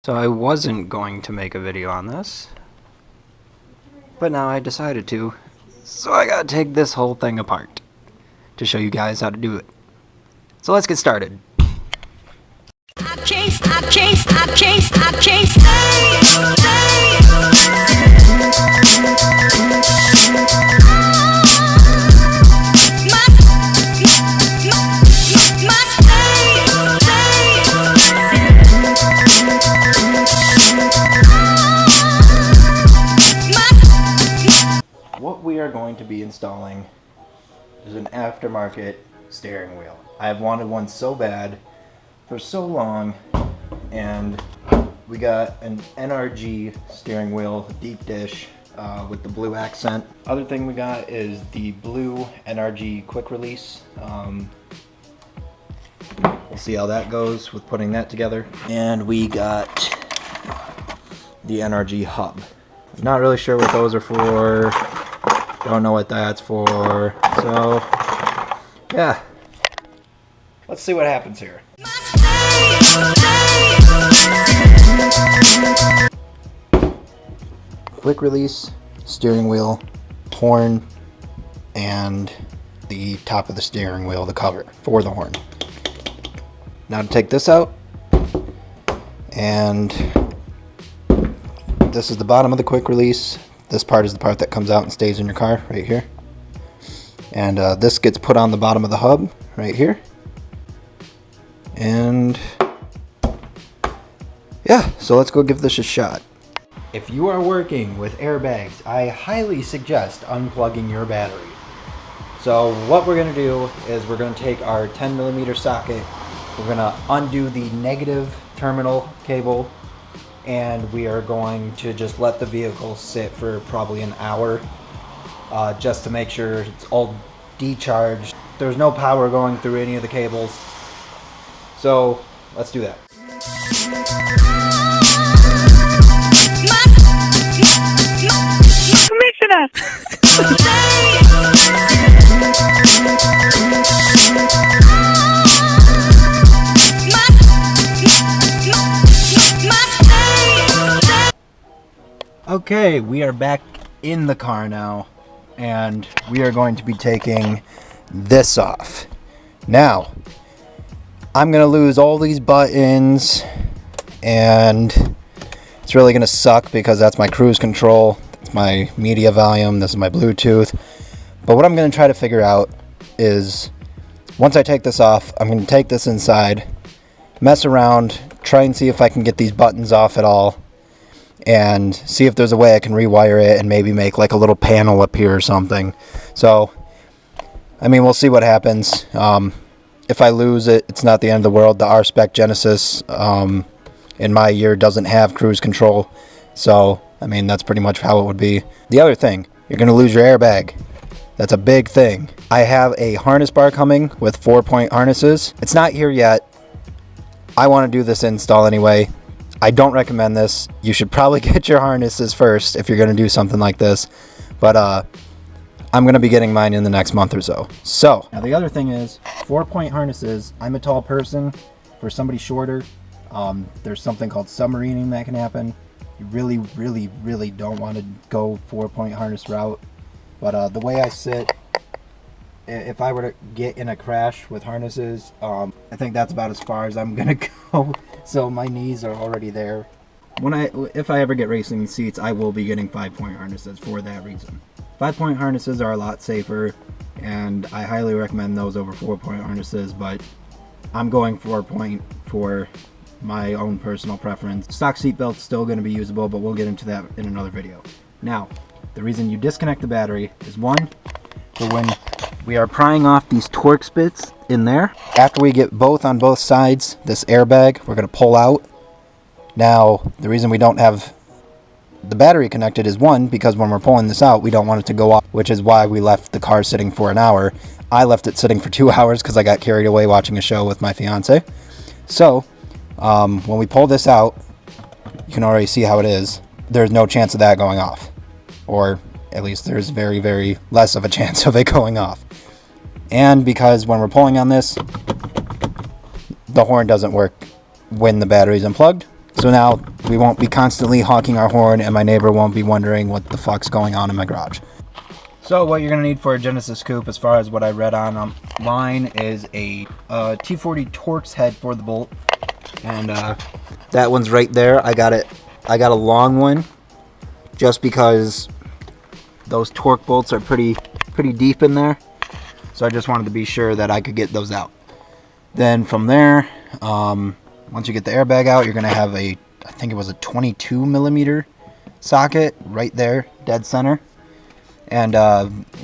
So I wasn't going to make a video on this, but now I decided to. So I gotta take this whole thing apart to show you guys how to do it. So let's get started. I can't stay. What we are going to be installing is an aftermarket steering wheel. I've wanted one so bad for so long, and we got an NRG steering wheel deep dish with the blue accent. Other thing we got is the blue NRG quick release. We'll see how that goes with putting that together. And we got the NRG hub. Not really sure what those are for. Don't know what that's for. So yeah, let's see what happens here. Quick release, steering wheel, horn, and the top of the steering wheel, the cover for the horn. Now to take this out, and this is the bottom of the quick release. This part is the part that comes out and stays in your car right here. And this gets put on the bottom of the hub right here. And yeah, so let's go give this a shot. If you are working with airbags, I highly suggest unplugging your battery. So what we're going to do is we're going to take our 10mm socket, we're going to undo the negative terminal cable, and we are going to just let the vehicle sit for probably an hour just to make sure it's all decharged. There's no power going through any of the cables. So let's do that. Okay, we are back in the car now, and we are going to be taking this off. Now, I'm going to lose all these buttons, and it's really going to suck because that's my cruise control, that's my media volume, this is my Bluetooth. But what I'm going to try to figure out is, once I take this off, I'm going to take this inside, mess around, try and see if I can get these buttons off at all, and see if there's a way I can rewire it and maybe make like a little panel up here or something. So, I mean, we'll see what happens. If I lose it, it's not the end of the world. The R-Spec Genesis in my year doesn't have cruise control. So, I mean, that's pretty much how it would be. The other thing, you're going to lose your airbag. That's a big thing. I have a harness bar coming with 4-point harnesses. It's not here yet. I want to do this install anyway. I don't recommend this. You should probably get your harnesses first if you're going to do something like this. But I'm going to be getting mine in the next month or so. So, now the other thing is, 4-point harnesses. I'm a tall person. For somebody shorter, there's something called submarining that can happen. You really, really, really don't want to go 4-point harness route. But the way I sit, if I were to get in a crash with harnesses, I think that's about as far as I'm going to go. So my knees are already there. If I ever get racing seats, I will be getting 5-point harnesses for that reason. 5-point harnesses are a lot safer, and I highly recommend those over 4-point harnesses, but I'm going 4-point for my own personal preference. Stock seat belt's still going to be usable, but we'll get into that in another video. Now, the reason you disconnect the battery is, one, for when we are prying off these Torx bits in there. After we get both on both sides, this airbag, we're going to pull out. Now, the reason we don't have the battery connected is, one, because when we're pulling this out, we don't want it to go off, which is why we left the car sitting for an hour. I left it sitting for 2 hours because I got carried away watching a show with my fiance. So, when we pull this out, you can already see how it is. There's no chance of that going off. Or at least there's very, very less of a chance of it going off. And because when we're pulling on this, the horn doesn't work when the battery's unplugged. So now we won't be constantly honking our horn and my neighbor won't be wondering what the fuck's going on in my garage. So what you're going to need for a Genesis Coupe, as far as what I read online, is a T40 Torx head for the bolt. And that one's right there. I got a long one just because those torque bolts are pretty deep in there. So I just wanted to be sure that I could get those out. Then from there, once you get the airbag out, you're going to have I think it was a 22 millimeter socket right there, dead center. And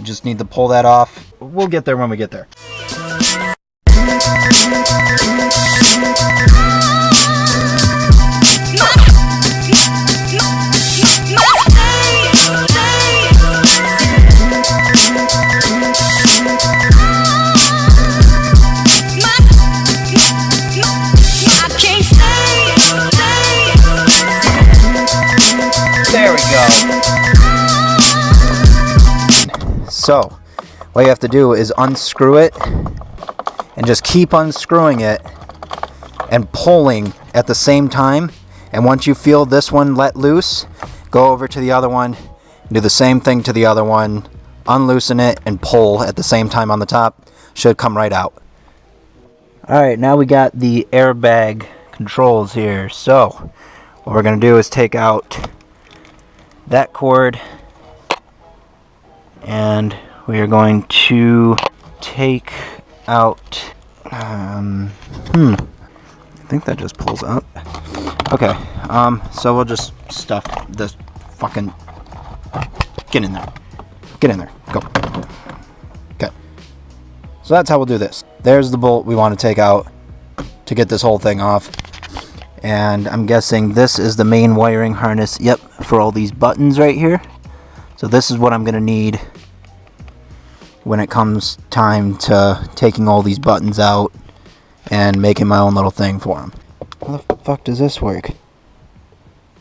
just need to pull that off. We'll get there when we get there. There we go. So, what you have to do is unscrew it and just keep unscrewing it and pulling at the same time. And once you feel this one let loose, go over to the other one, do the same thing to the other one, unloosen it and pull at the same time on the top. Should come right out. Alright, now we got the airbag controls here. So, what we're going to do is take out that cord. And we are going to take out, I think that just pulls out. Okay, so we'll just stuff this fucking, get in there, go. Okay, so that's how we'll do this. There's the bolt we want to take out to get this whole thing off. And I'm guessing this is the main wiring harness, yep, for all these buttons right here. So this is what I'm going to need when it comes time to taking all these buttons out and making my own little thing for them. How the fuck does this work?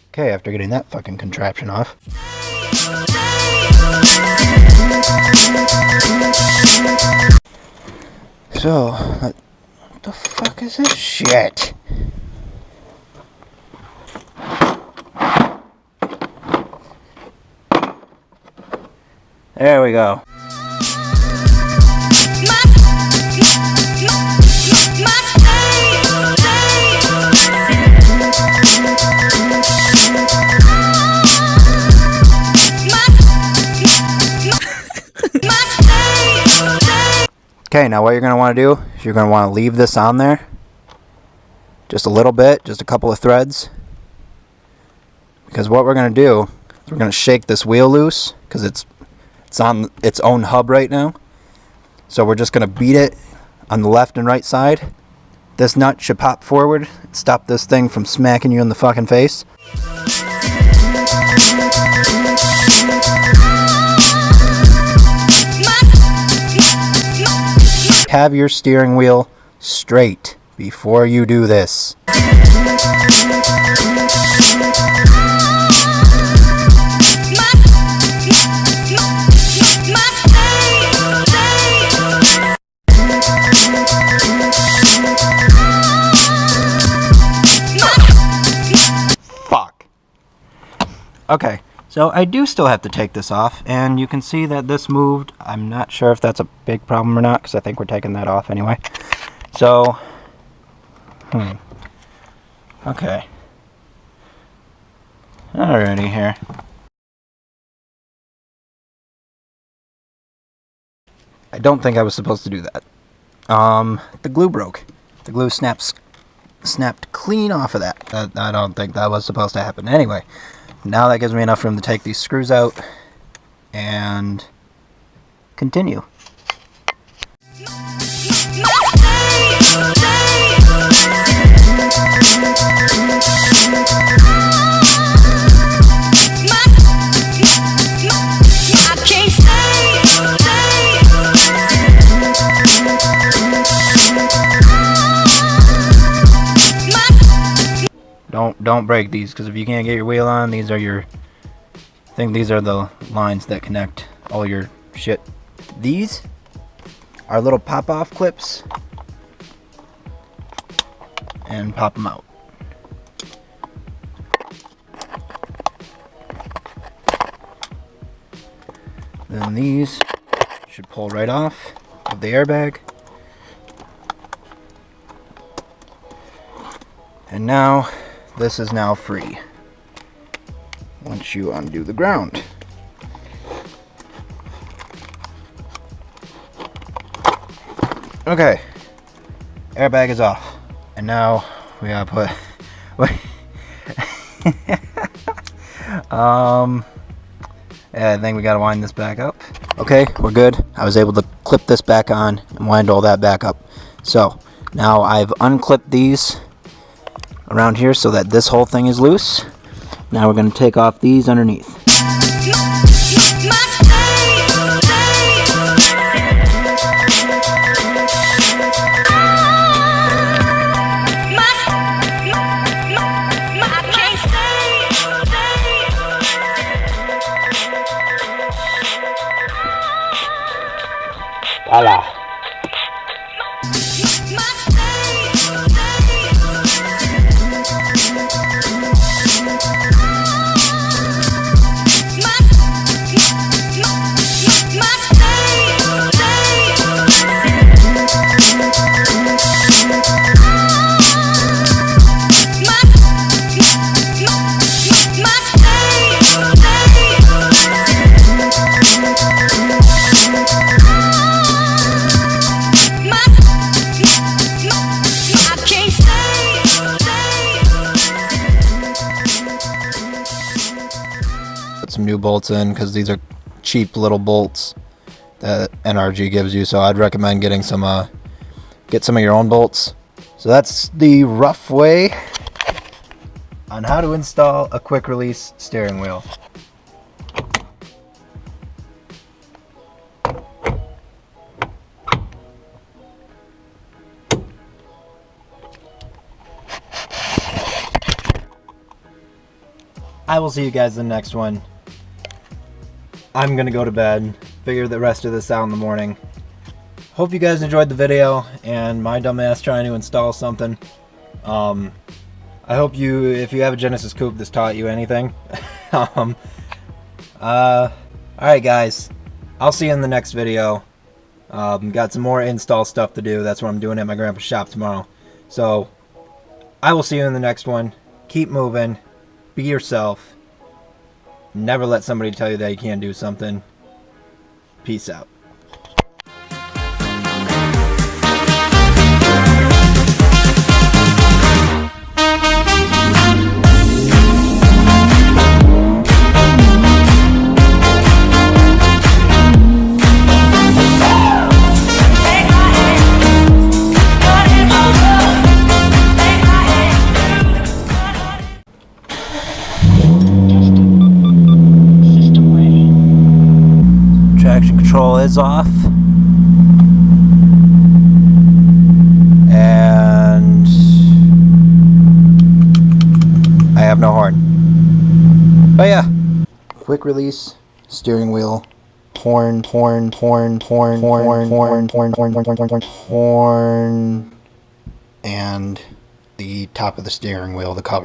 Okay, after getting that fucking contraption off. So, what the fuck is this shit? There we go. Okay, now what you're going to want to do is you're going to want to leave this on there. Just a little bit, just a couple of threads. Because what we're going to do is we're going to shake this wheel loose because it's on its own hub right now. So we're just going to beat it on the left and right side. This nut should pop forward, stop this thing from smacking you in the fucking face. Have your steering wheel straight before you do this. Fuck. Okay, so I do still have to take this off, and you can see that this moved. I'm not sure if that's a big problem or not, because I think we're taking that off anyway. So, okay. Alrighty here. I don't think I was supposed to do that. The glue broke. The glue snapped clean off of that. I don't think that was supposed to happen. Anyway, now that gives me enough room to take these screws out and continue. Don't break these, because if you can't get your wheel on, these are your, I think these are the lines that connect all your shit. These are little pop-off clips, and pop them out. Then these should pull right off of the airbag. And now, this is now free once you undo the ground. Okay, airbag is off. And now we gotta put, yeah, I think we gotta wind this back up. Okay, we're good. I was able to clip this back on and wind all that back up. So, now I've unclipped these around here so that this whole thing is loose. Now we're gonna take off these underneath. Voila. Some new bolts in because these are cheap little bolts that NRG gives you, so I'd recommend getting some get some of your own bolts. So that's the rough way on how to install a quick release steering wheel. I will see you guys in the next one. I'm gonna go to bed, figure the rest of this out in the morning. Hope you guys enjoyed the video and my dumbass trying to install something. I hope if you have a Genesis Coupe, this taught you anything. Alright guys, I'll see you in the next video. Got some more install stuff to do. That's what I'm doing at my grandpa's shop tomorrow. So, I will see you in the next one. Keep moving. Be yourself. Never let somebody tell you that you can't do something. Peace out. Traction control is off, and I have no horn. But yeah, quick release steering wheel, horn, and the top of the steering wheel, the cover.